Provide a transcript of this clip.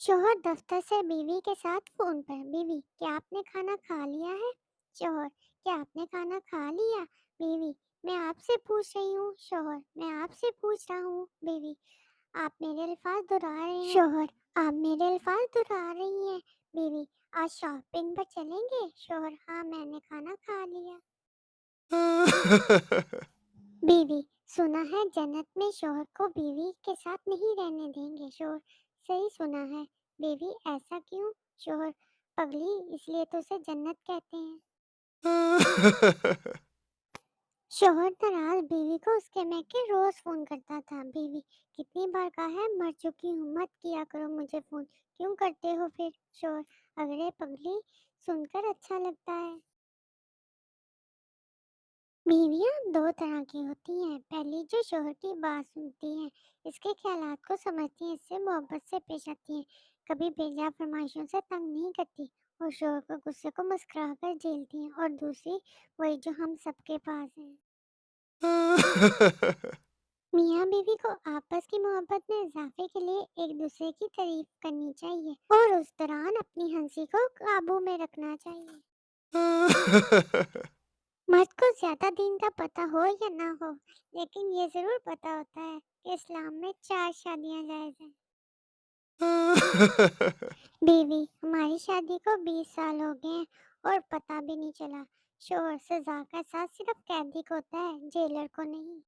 शौहर दफ्तर से बीवी के साथ फोन पर। बीवी, क्या आपने खाना खा लिया है? शौहर, क्या आपने खाना खा लिया? बीवी, मैं आपसे पूछ रही हूँ। शौहर, मैं आपसे पूछ रहा हूँ। बीवी, आप मेरे अल्फाज दोहरा रहे हैं। शौहर, आप मेरे अल्फाज दोहरा रही हैं। बीवी, आज शॉपिंग पर चलेंगे? शौहर, हाँ, मैंने खाना खा लिया। बीवी, सुना है जन्नत में शौहर को बीवी के साथ नहीं रहने देंगे। शौहर, सही सुना है। बीवी, ऐसा क्यों? शौहर, पगली, इसलिए तो उसे जन्नत कहते हैं। शौहर नाराज बीवी को उसके मैके रोज फोन करता था। बीवी, कितनी बार कहा है, मर चुकी हूँ, मत किया करो मुझे फोन, क्यों करते हो फिर? शौहर, अगले पगली, सुनकर अच्छा लगता है। बीवियाँ दो तरह की होती हैं। पहली, जो शौहर की बात सुनती हैं, इसके ख्यालात को समझती हैं, इससे मोहब्बत से पेश आती हैं, कभी बेजा फरमाइशों से तंग नहीं करती और शौहर के गुस्से को मुस्कुरा कर झेलती हैं। और दूसरी, वही जो हम सबके पास है। मियाँ बीवी को आपस की मोहब्बत में इजाफे के लिए एक दूसरे की तारीफ करनी चाहिए और उस दौरान अपनी हंसी को काबू में रखना चाहिए। मर्द को ज्यादा दीन का पता हो या ना हो, लेकिन ये जरूर पता होता है कि इस्लाम में 4 शादियां जायज हैं। बीवी, हमारी शादी को 20 साल हो गए हैं और पता भी नहीं चला। शौहर, सजा का एहसास सिर्फ कैदी को होता है, जेलर को नहीं।